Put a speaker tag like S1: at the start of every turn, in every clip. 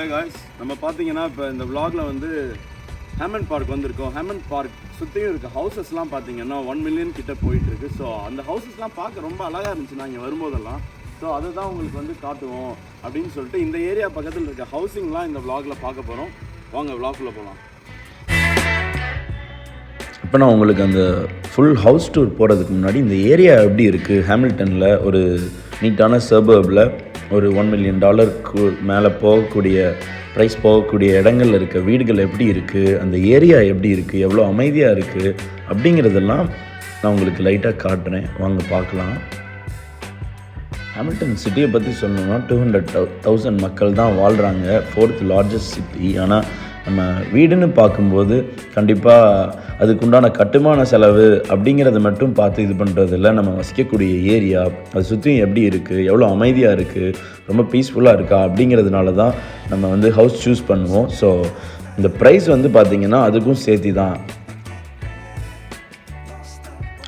S1: Hi guys, நம்ம பார்த்தீங்கன்னா இப்போ இந்த vlogல வந்து ஹேமண்ட் பார்க் வந்திருக்கோம். ஹேமண்ட் பார்க் சுற்றியும் இருக்க ஹவுசஸ்லாம் பார்த்தீங்கன்னா 1 மில்லியன் கிட்ட போயிட்டுருக்கு. ஸோ அந்த ஹவுசஸ்லாம் பார்க்க ரொம்ப அழகாக இருந்துச்சு நான் இங்கே வரும்போதெல்லாம். ஸோ அதை தான் உங்களுக்கு வந்து காட்டுவோம் அப்படின்னு சொல்லிட்டு இந்த ஏரியா பக்கத்தில் இருக்க ஹவுசிங்லாம் இந்த vlogல பார்க்க போகிறோம். வாங்க vlogக்குள்ளே போகலாம்.
S2: இப்போ நான் உங்களுக்கு அந்த ஃபுல் ஹவுஸ் டூர் போகிறதுக்கு முன்னாடி இந்த ஏரியா எப்படி இருக்குது, ஹேமில்டனில் ஒரு நீட்டான சபர்பில் ஒரு $1 மில்லியன் மேலே போகக்கூடிய ப்ரைஸ் போகக்கூடிய இடங்கள்ல இருக்க வீடுகள் எப்படி இருக்குது, அந்த ஏரியா எப்படி இருக்குது, எவ்வளோ அமைதியாக இருக்குது அப்படிங்கிறதெல்லாம் நான் உங்களுக்கு லைட்டாக காட்டுறேன். வாங்க பார்க்கலாம். ஹேமில்டன் சிட்டியை பற்றி சொல்லணும்னா 200,000 மக்கள் தான் வாழ்கிறாங்க. 4th largest city. ஆனால் நம்ம வீடுன்னு பார்க்கும்போது கண்டிப்பாக அதுக்குண்டான கட்டுமான செலவு அப்படிங்கிறத மட்டும் பார்த்து இது பண்ணுறதில்ல. நம்ம வசிக்கக்கூடிய ஏரியா அது சுற்றியும் எப்படி இருக்குது, எவ்வளோ அமைதியாக இருக்குது, ரொம்ப பீஸ்ஃபுல்லாக இருக்கா அப்படிங்கிறதுனால தான் நம்ம வந்து ஹவுஸ் சூஸ் பண்ணுவோம். ஸோ இந்த ப்ரைஸ் வந்து பார்த்திங்கன்னா அதுக்கும் சேர்த்தி தான்.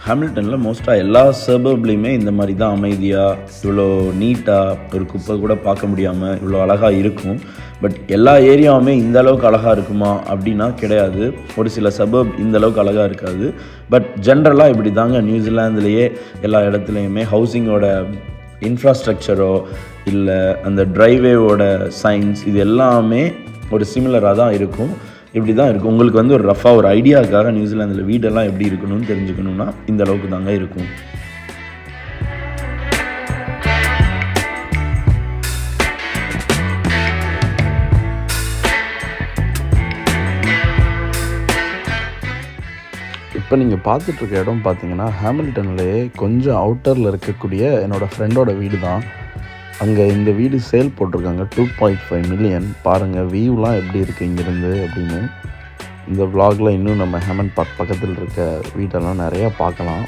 S2: ஹேமில்டனில் மோஸ்ட்டாக எல்லா சபர்ப்லேயுமே இந்த மாதிரி தான் அமைதியாக இவ்வளோ நீட்டாக ஒரு குப்பை கூட பார்க்க முடியாமல் இவ்வளோ அழகாக இருக்கும். பட் எல்லா ஏரியாவுமே இந்த அளவுக்கு அழகாக இருக்குமா அப்படின்னா கிடையாது. ஒரு சில சபர்ப் இந்த அளவுக்கு அழகாக இருக்காது. பட் ஜென்ரலாக இப்படி தாங்க நியூசிலாந்துலேயே எல்லா இடத்துலையுமே ஹவுசிங்கோட இன்ஃப்ராஸ்ட்ரக்சரோ இல்லை அந்த ட்ரைவேவோட சைன்ஸ் இது எல்லாமே ஒரு சிமிலராக தான் இருக்கும். இப்படி தான் இருக்கும். உங்களுக்கு வந்து ஒரு ரஃபாக ஒரு ஐடியாவுக்காக நியூசிலாந்தில் வீடெல்லாம் எப்படி இருக்கணும்னு தெரிஞ்சுக்கணுன்னா இந்த அளவுக்கு தாங்க இருக்கும். இப்போ நீங்கள் பார்த்துட்ருக்க இடம் பார்த்தீங்கன்னா ஹேமில்டன்லேயே கொஞ்சம் அவுட்டரில் இருக்கக்கூடிய என்னோடய ஃப்ரெண்டோட வீடு தான். அங்கே இந்த வீடு சேல் போட்டிருக்காங்க 2.5 மில்லியன். பாருங்கள் வியூலாம் எப்படி இருக்குது இங்கேருந்து அப்படின்னு. இந்த vlogல இன்னும் நம்ம ஹேமண்ட் பார்க் பக்கத்தில் இருக்க வீட்டெல்லாம் நிறையா பார்க்கலாம்.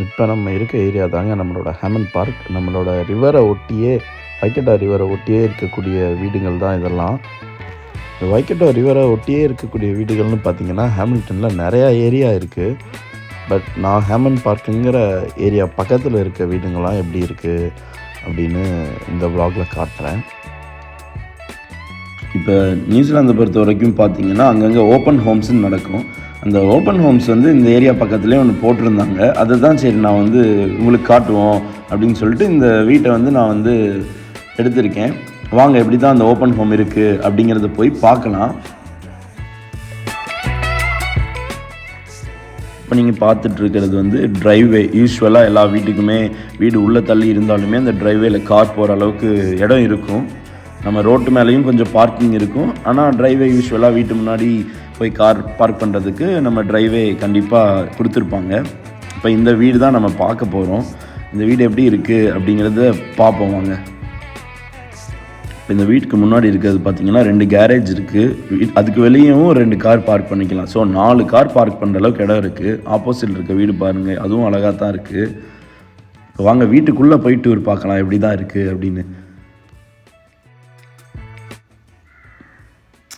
S2: இப்போ நம்ம இருக்க ஏரியா தாங்க நம்மளோட ஹேமண்ட் பார்க். நம்மளோட ரிவரை ஒட்டியே வைக்கட்டோ ரிவரை ஒட்டியே இருக்கக்கூடிய வீடுகள் தான் இதெல்லாம். வைக்கட்டோ ரிவரை ஒட்டியே இருக்கக்கூடிய வீடுகள்னு பார்த்திங்கன்னா ஹேமில்டனில் நிறையா ஏரியா இருக்குது. பட் நான் ஹேமண்ட் பார்க்குங்கிற ஏரியா பக்கத்தில் இருக்க வீடுங்கள்லாம் எப்படி இருக்குது அப்படின்னு இந்த vlogல காட்டுறேன். இப்போ நியூசிலாந்தை பொறுத்த வரைக்கும் பார்த்திங்கன்னா அங்கங்கே ஓப்பன் ஹோம்ஸ்ன்னு நடக்கும். அந்த ஓப்பன் ஹோம்ஸ் வந்து இந்த ஏரியா பக்கத்துலேயே ஒன்று போட்டிருந்தாங்க. அதை தான் சரி நான் வந்து உங்களுக்கு காட்டுவோம் அப்படின்னு சொல்லிட்டு இந்த வீட்டை வந்து நான் வந்து எடுத்திருக்கேன். வாங்க எப்படி தான் அந்த ஓப்பன் ஹோம் இருக்குது அப்படிங்கிறத போய் பார்க்கலாம். இப்போ நீங்கள் பார்த்துட்ருக்கிறது வந்து ட்ரைவே. யூஸ்வலாக எல்லா வீட்டுக்குமே வீடு உள்ளே தள்ளி இருந்தாலுமே அந்த ட்ரைவேல கார் போகிற அளவுக்கு இடம் இருக்கும். நம்ம ரோட்டு மேலேயும் கொஞ்சம் பார்க்கிங் இருக்கும். ஆனால் ட்ரைவே யூஸ்வலாக வீட்டு முன்னாடி போய் கார் பார்க் பண்ணுறதுக்கு நம்ம ட்ரைவே கண்டிப்பாக கொடுத்துருப்பாங்க. இப்போ இந்த வீடு தான் நம்ம பார்க்க போகிறோம். இந்த வீடு எப்படி இருக்குது அப்படிங்கிறத பார்ப்போம் வாங்க. இந்த வீட்டுக்கு முன்னாடி இருக்கிறது பார்த்திங்கன்னா 2 கேரேஜ் இருக்குது. அதுக்கு வெளியேவும் 2 கார் பார்க் பண்ணிக்கலாம். ஸோ 4 கார் பார்க் பண்ணுற அளவுக்கு இடம் இருக்குது. ஆப்போசிட் இருக்க வீடு பாருங்கள், அதுவும் அழகாக தான் இருக்குது. இப்போ வாங்க வீட்டுக்குள்ளே போய் டூர் பார்க்கலாம் எப்படி தான் இருக்குது அப்படின்னு.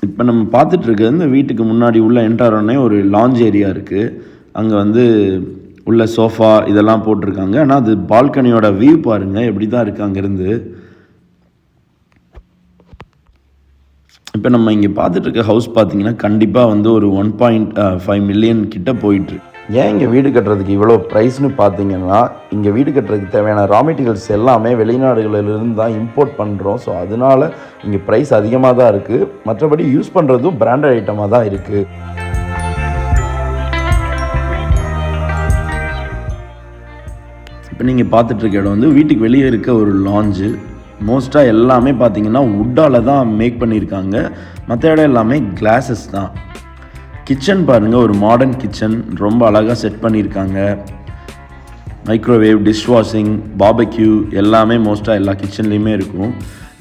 S2: இப்போ நம்ம பார்த்துட்ருக்கிறது இந்த வீட்டுக்கு முன்னாடி உள்ள என்ட்ரானே ஒரு லாஞ்ச் ஏரியா இருக்குது. அங்கே வந்து உள்ள சோஃபா இதெல்லாம் போட்டிருக்காங்க. ஆனால் அது பால்கனியோட வியூ பாருங்கள் எப்படி தான் இருக்குது அங்கேருந்து. இப்போ நம்ம இங்கே பார்த்துட்ருக்க ஹவுஸ் பார்த்திங்கன்னா கண்டிப்பாக வந்து ஒரு 1.5 மில்லியன் கிட்ட போயிட்டு. ஏன் இங்கே வீடு கட்டுறதுக்கு இவ்வளோ ப்ரைஸ்னு பார்த்தீங்கன்னா இங்கே வீடு கட்டுறதுக்கு தேவையான ரா மெட்டீரியல்ஸ் எல்லாமே வெளிநாடுகளிலிருந்து தான் இம்போர்ட் பண்ணுறோம். ஸோ அதனால் இங்கே ப்ரைஸ் அதிகமாக தான் இருக்குது. மற்றபடி யூஸ் பண்ணுறதும் பிராண்டட் ஐட்டமாக தான் இருக்குது. இப்போ நீங்கள் பார்த்துட்ருக்க இடம் வந்து வீட்டுக்கு வெளியே இருக்க ஒரு லாஞ்சு. மோஸ்ட்டாக எல்லாமே பார்த்திங்கன்னா வுட்டால் தான் மேக் பண்ணியிருக்காங்க. மற்ற இடம் எல்லாமே கிளாஸஸ் தான். கிச்சன் பாருங்கள், ஒரு மாடர்ன் கிச்சன் ரொம்ப அழகாக செட் பண்ணியிருக்காங்க. மைக்ரோவேவ், டிஷ்வாஷிங், பார்பக்யூ எல்லாமே மோஸ்ட்டாக எல்லா கிச்சன்லேயுமே இருக்கும்.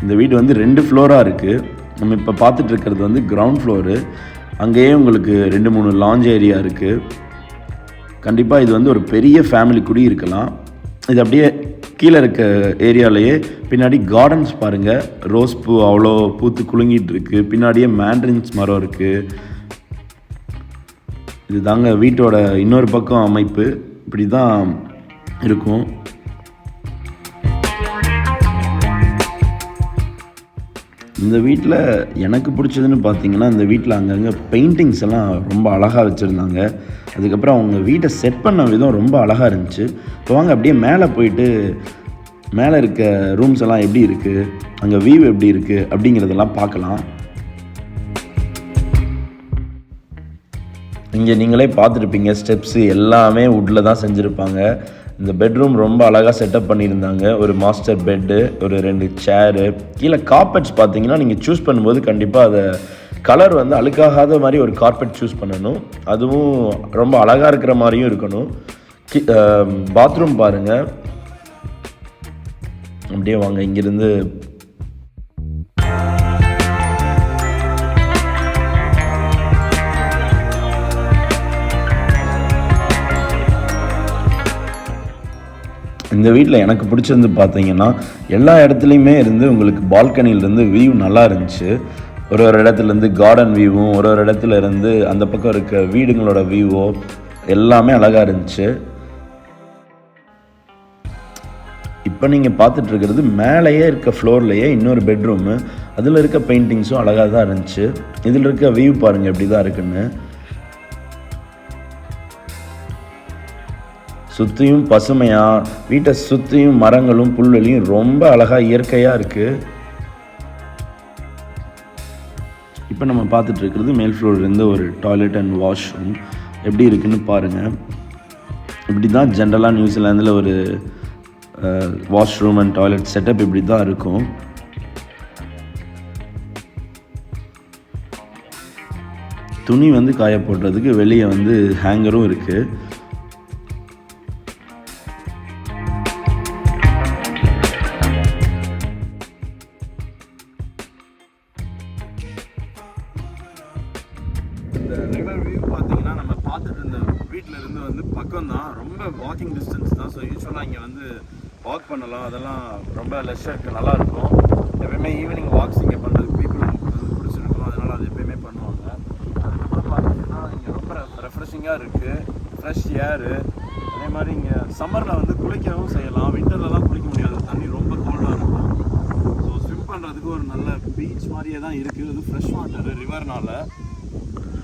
S2: இந்த வீடு வந்து 2 ஃப்ளோராக இருக்குது. நம்ம இப்போ பார்த்துட்ருக்கிறது வந்து கிரவுண்ட் ஃப்ளோரு. அங்கேயே உங்களுக்கு 2-3 லாஞ்ச் ஏரியா இருக்குது. கண்டிப்பாக இது வந்து ஒரு பெரிய ஃபேமிலி கூட இருக்கலாம். இது அப்படியே கீழே இருக்க ஏரியாலேயே பின்னாடி கார்டன்ஸ் பாருங்கள். ரோஸ் பூ அவ்வளோ பூத்து குலுங்கிட்டு இருக்குது. பின்னாடியே மேண்ட்ரின்ஸ் மரம் இருக்குது. இது தாங்க வீட்டோட இன்னொரு பக்கம் அமைப்பு. இப்படி தான் இருக்கும். இந்த வீட்டில் எனக்கு பிடிச்சதுன்னு பார்த்தீங்கன்னா இந்த வீட்டில் அங்கங்கே பெயிண்டிங்ஸ் எல்லாம் ரொம்ப அழகாக வச்சுருந்தாங்க. அதுக்கப்புறம் அவங்க வீட்டை செட் பண்ண விதம் ரொம்ப அழகாக இருந்துச்சு. இப்போ வாங்க அப்படியே மேலே போயிட்டு மேலே இருக்க ரூம்ஸ் எல்லாம் எப்படி இருக்குது, அங்கே வியூ எப்படி இருக்குது அப்படிங்கிறதெல்லாம் பார்க்கலாம். இங்கே நீங்களே பார்த்துருப்பீங்க, ஸ்டெப்ஸு எல்லாமே வுட்டில் தான் செஞ்சுருப்பாங்க. இந்த பெட்ரூம் ரொம்ப அழகாக செட்டப் பண்ணியிருந்தாங்க. ஒரு மாஸ்டர் பெட்டு, ஒரு 2 சேரு, கீழே கார்பெட்ஸ் பார்த்தீங்கன்னா நீங்கள் சூஸ் பண்ணும்போது கண்டிப்பாக அதை கலர் வந்து அழுக்காகாத மாதிரி ஒரு கார்பெட் சூஸ் பண்ணணும். அதுவும் ரொம்ப அழகாக இருக்கிற மாதிரியும் இருக்கணும். பாத்ரூம் பாருங்கள். அப்படியே வாங்க இங்கேருந்து இந்த வீட்டில் எனக்கு பிடிச்சிருந்து பார்த்தீங்கன்னா எல்லா இடத்துலையுமே இருந்து உங்களுக்கு பால்கனியிலேருந்து வியூ நல்லா இருந்துச்சு. ஒரு இடத்துலேருந்து கார்டன் வியூவும், ஒரு இடத்துல இருந்து அந்த பக்கம் இருக்க வீடுங்களோட வியூவோ எல்லாமே அழகாக இருந்துச்சு. இப்போ நீங்கள் பார்த்துட்ருக்கிறது மேலேயே இருக்க ஃப்ளோர்லேயே இன்னொரு பெட்ரூமு. அதில் இருக்க பெயிண்டிங்ஸும் அழகாக தான் இருந்துச்சு. இதில் இருக்க வியூ பாருங்கள் எப்படி தான் இருக்குன்னு. சுற்றியும் பசுமையாக, வீட்டை சுற்றியும் மரங்களும் புல்வெளியும் ரொம்ப அழகாக இயற்கையாக இருக்குது. இப்போ நம்ம பார்த்துட்டு இருக்கிறது மேல் ஃப்ளோர்லேருந்து ஒரு டாய்லெட் அண்ட் வாஷ்ரூம் எப்படி இருக்குன்னு பாருங்கள். இப்படி தான் ஜென்ரலாக நியூசிலாந்தில் ஒரு வாஷ்ரூம் அண்ட் டாய்லெட் செட்டப் இப்படி தான் இருக்கும். துணி வந்து காய போடுறதுக்கு வெளியே வந்து ஹேங்கரும் இருக்குது.
S1: இந்த ரிவர் வியூ பார்த்தீங்கன்னா நம்ம பார்த்துட்டு இருந்த வீட்டில் இருந்து வந்து பக்கம் தான், ரொம்ப வாக்கிங் டிஸ்டன்ஸ் தான். ஸோ யூஸ்வலாக இங்கே வந்து வாக் பண்ணலாம், அதெல்லாம் ரொம்ப லெஷருக்கு நல்லாயிருக்கும். எப்பயுமே ஈவினிங் வாக்ஸ் இங்கே பண்ணுறதுக்கு பீப்புளுக்கு வந்து பிடிச்சிருக்கும், அதனால் அது எப்பயுமே பண்ணுவாங்க. அதுக்கப்புறம் பார்த்தீங்கன்னா இங்கே ரொம்ப ரெஃப்ரெஷிங்காக இருக்குது, ஃப்ரெஷ் ஏரு. அதே மாதிரி இங்கே சம்மரில் வந்து குளிக்கவும் செய்யலாம், விண்டர்லலாம் குளிக்க முடியாது, தண்ணி ரொம்ப கோல்டாக இருக்கும். ஸோ ஸ்விம் பண்ணுறதுக்கு ஒரு நல்ல பீச் மாதிரியே தான் இருக்குது. அது ஃப்ரெஷ் வாட்டர் ரிவர்னால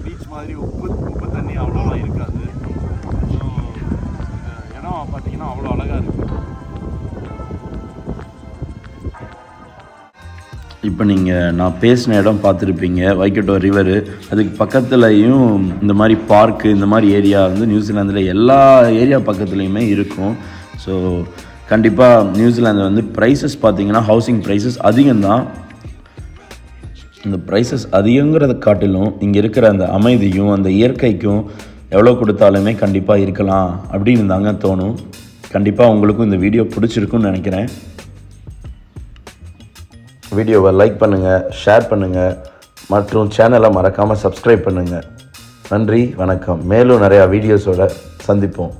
S1: பீச் மாதிரி உப்பு தண்ணி அவ்வளோலாம் இருக்காது. ஸோ இடம் பார்த்தீங்கன்னா அவ்வளோ அழகாக இருக்குது.
S2: இப்போ நீங்கள் நான் பேசின இடம் பார்த்துருப்பீங்க, வைக்கட்டோ ரிவரு. அதுக்கு பக்கத்துலையும் இந்த மாதிரி பார்க்கு, இந்த மாதிரி ஏரியா வந்து நியூசிலாந்தில் எல்லா ஏரியா பக்கத்துலேயுமே இருக்கும். ஸோ கண்டிப்பாக நியூசிலாந்து வந்து ப்ரைஸஸ் பார்த்தீங்கன்னா ஹவுசிங் ப்ரைஸஸ் அதிகம்தான். இந்த ப்ரைஸஸ் அதிகங்கிறத காட்டிலும் இங்கே இருக்கிற அந்த அமைதியும் அந்த இயற்கைக்கும் எவ்வளோ கொடுத்தாலுமே கண்டிப்பாக இருக்கலாம் அப்படின்னு தாங்க தோணும். கண்டிப்பாக உங்களுக்கும் இந்த வீடியோ பிடிச்சிருக்குன்னு நினைக்கிறேன். வீடியோவை லைக் பண்ணுங்கள், ஷேர் பண்ணுங்கள் மற்றும் சேனலை மறக்காமல் சப்ஸ்கிரைப் பண்ணுங்கள். நன்றி, வணக்கம். மேலும் நிறையா வீடியோஸோட சந்திப்போம்.